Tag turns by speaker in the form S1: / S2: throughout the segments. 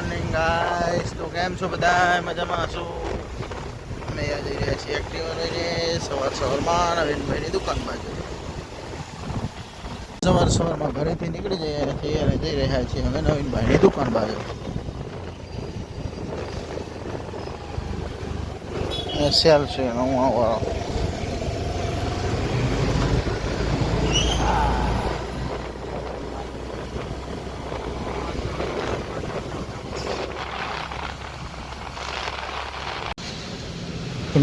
S1: Morning guys. તો કેમ છો બધા? મજામાં છો? અમે જઈ રહ્યા છીએ એક્ટિવા લઈને સવારમાં નવીનભાઈની દુકાન બાજુ. સવારમાં ઘરેથી નીકળી જઈએ છીએ અને જઈ રહ્યા છીએ અમે નવીનભાઈની દુકાન બાજુ. સેલ છે નવા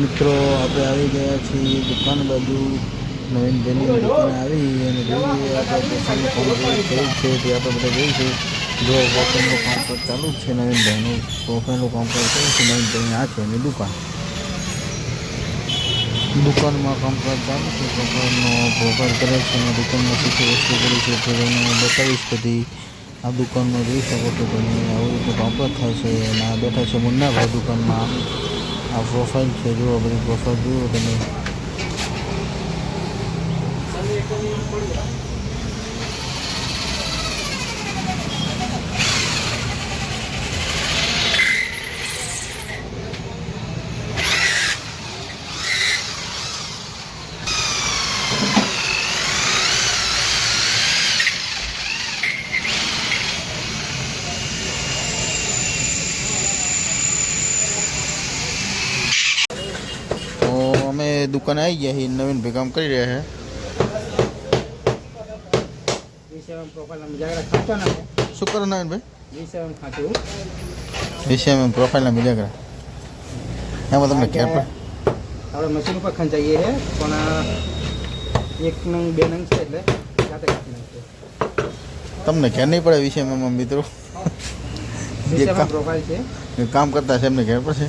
S1: મિત્રો. આપણે આવી ગયા છીએ દુકાન બાજુ. નવીનભાઈની દુકાને આવી અને જોઈએ આપણે પોતાનું કામ કેવું છે તે આપણે બધા જોઈશું. જો પ્રોફાઇલનું કામકાજ ચાલુ જ છે નવીનભાઈનું. પ્રોફાઇલનું કામકાજ ચાલુ છે નવીનભાઈની. આ છે એની દુકાનમાં કામકાજ ચાલુ છે. પ્રોફાઇલ કરે છે અને દુકાનમાં શીખી વસ્તુ કરી છે તે હું બતાવીશ બધી. આ દુકાનમાં જોઈ શકો છો તમે. આવું રીતનું કામકાજ થાય છે અને આ બેઠા છે મુન્નાભાઈ દુકાનમાં. આ પ્રોફાઇલ છે, જુઓ બધી પ્રોફાઇલ જુઓ તમે. અમે દુકાને આવી ગયા છીએ. નવીનભાઈ કામ કરી રહ્યા છે. શું કરો નવીનભાઈ? વિષયમાં પ્રોફાઇલના મિજાગરા એમાં તમને કેર પડે.
S2: આપણે મશીન ઉપર ખંચાઈએ છે પણ 1 નંગ 2 નંગ છે એટલે જાતે કાપી નાખીએ.
S1: તમને કેર નહીં પડે વિષયમાં મિત્રો?
S2: પ્રોફાઇલ છે
S1: કામ કરતા છે એમને ઘેર પડશે.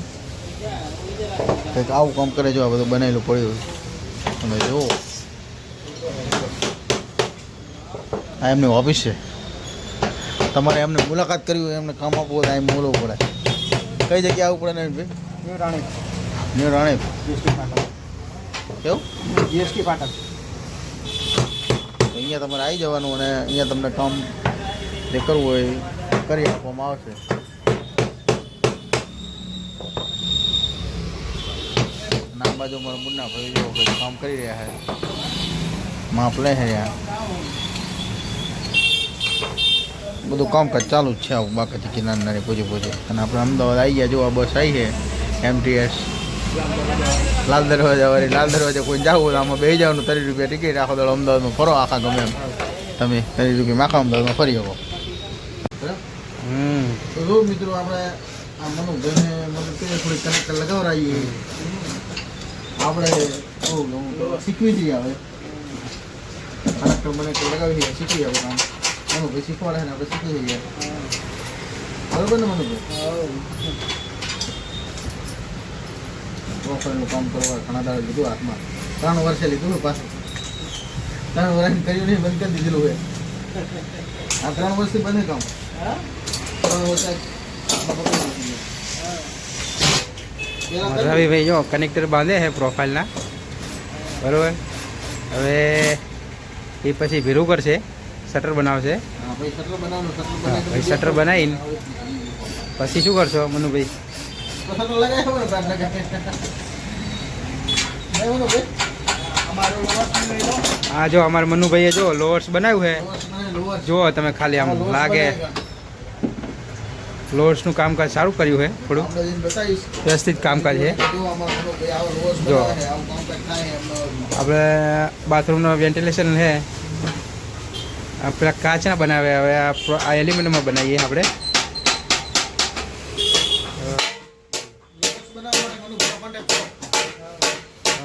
S1: કંઈક આવું કામ કરે. જો આ બધું બનાવેલું પડ્યું તમે જુઓ. આ એમની ઓફિસ છે. તમારે એમને મુલાકાત કરવી હોય, એમને કામ આપવું હોય, એમ બોલવું પડે. કઈ જગ્યાએ આવવું પડે ને ભાઈ? ન્યૂ રાણીપ. કેવું?
S2: જીએસટી પાટક.
S1: અહીંયા તમારે આવી જવાનું અને અહીંયા તમને કામ જે કરવું હોય કરી આપવામાં આવશે. નામ બાજુ મારા મુન્ના ભાઈ જો કામ કરી રહ્યા છે. માપ લે છે યાર. બધું કામકાજ ચાલુ જ છે આવું બાકી કિનાર નાની પૂછી. અને આપણે અમદાવાદ આવી ગયા. જો આ બસ આવી છે MTS લાલ દરવાજાવાળી. લાલ દરવાજા કોઈ જવું હોય આમાં બે જવાનું. 30 રૂપિયા ટિકિટ. આખો દાડો અમદાવાદમાં ફરો આખા ગમે એમ તમે 30 રૂપિયા આખા અમદાવાદમાં ફરી શકો. તો જો મિત્રો આપણે આ મનુભાઈને થોડી કનેક્ટર લગાવડાવીએ. આપણે શીખવી દઈએ. હવે કનેક્ટર લગાવી દઈએ, શીખવી આપણે કામ. મનુભાઈ શીખવાડે ને આપણે શીખી જઈએ. બરોબર ને મનુભાઈ? પ્રોફાઇલનું કામ કરવા ઘણા દાડે લીધું હાથમાં. 3 વર્ષે લીધું ને પાછું. 3 વર્ષ કર્યું નહીં, બંધ કરી દીધેલું હોય. આ 3 વર્ષથી બંધ કામ. 3 વર્ષ
S2: રવિભાઈ જો કનેક્ટર બાંધે છે પ્રોફાઇલના. બરાબર. હવે એ પછી ભીરું કરશે, શટર બનાવશે. ભાઈ શટર બનાવીને પછી શું કરશો મનુભાઈ? હા જો અમારા મનુભાઈએ જો લોઅર્સ બનાવ્યું છે. જુઓ તમે ખાલી આમ લાગે. લોઅર્સનું કામકાજ સારું કર્યું છે. થોડું વ્યવસ્થિત કામકાજ છે. જો આપણે બાથરૂમનું વેન્ટિલેશન છે. પેલા કાચના બનાવે. હવે આ એલ્યુમિનિયમમાં બનાવીએ આપણે.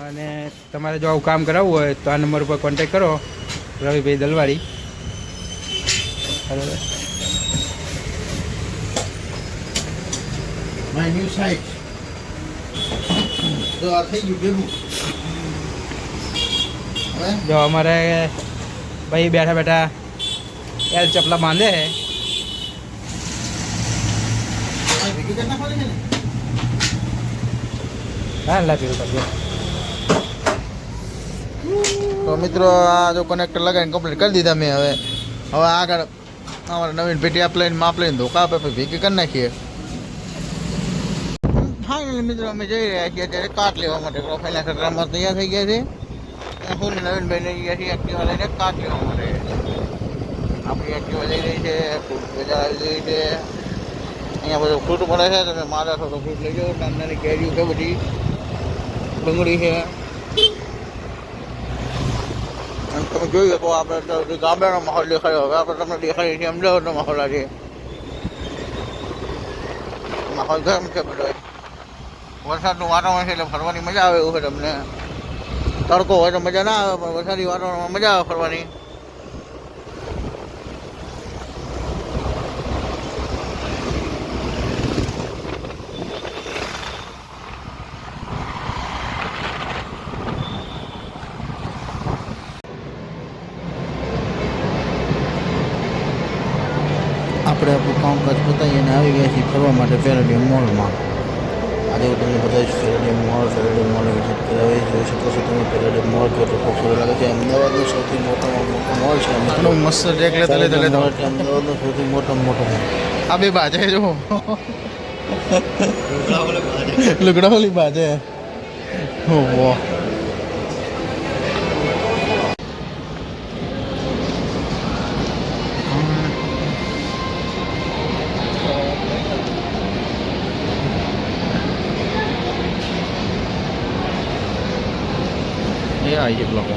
S2: અને તમારે જો આવું કામ કરાવવું હોય તો આ નંબર ઉપર કોન્ટેક કરો. રવિભાઈ દલવાડી. બરાબર.
S1: My new site. તો આ થઈ ગયું ભેગું.
S2: જો અમારે ભાઈ બેઠા બેઠા એલ ચપલા બાંધે છે. હા લાગી કરજો.
S1: તો મિત્રો આ જો કનેક્ટર લગાવીને કમ્પ્લીટ કરી દીધા મેં. હવે આગળ અમારે નવીન પેટી આપ લઈને માપ લઈને ધોકા આપે પછી ભેગી કરી નાખીએ. ફાઇનલી મિત્રો અમે જઈ રહ્યા છીએ અત્યારે કાટ લેવા માટે. પ્રોફાઇલના ખતરામાં તૈયાર થઈ ગયા છે. હું નવીનભાઈને ગયા છીએ એક્ટિવા લઈને કાટ લેવા માટે. આપણી એક્ટિવા લઈ રહી છે, ફ્રૂટ બજાર આવી રહી છે. અહીંયા બધું ફ્રૂટ મળે છે, તમે મારા થોડો ફ્રૂટ લઈ જાઓ. નાની નાની કેરીઓ છે, બધી ડુંગળી છે. અને તમે જોઈ શકો આપણે ગામડાનો માહોલ દેખાયો. હવે આપણે તમને દેખાડીએ છીએ અમદાવાદનો માહોલ. આજે માહોલ ગરમ છે બધો. વરસાદનું વાતાવરણ છે એટલે ફરવાની મજા આવે એવું છે. તમને તડકો હોય તો મજા ના આવે, પણ વરસાદી વાતાવરણમાં મજા આવે ફરવાની. આપણે આપણું કામકાજ પતાવીને આવી ગયા છીએ ફરવા માટે પેરેડિયમ મોલમાં. આજે હું તમને બતાવીશ પેરેડિયમ મોલ વિઝિટ કરાવી. જોઈ શકો છો તમે પેરેડિયમ મોલ કેટલો ખૂબસૂરત લાગે છે. અમદાવાદનો સૌથી મોટામાં મોટો મોલ છે. મિત્રો મસ્ત ડેક લેતા અમદાવાદનો સૌથી મોટામાં મોટો મોલ. આ બે બાજે જો લુગડાવાળી બાજે. વાહ, ये आई है ब्लॉक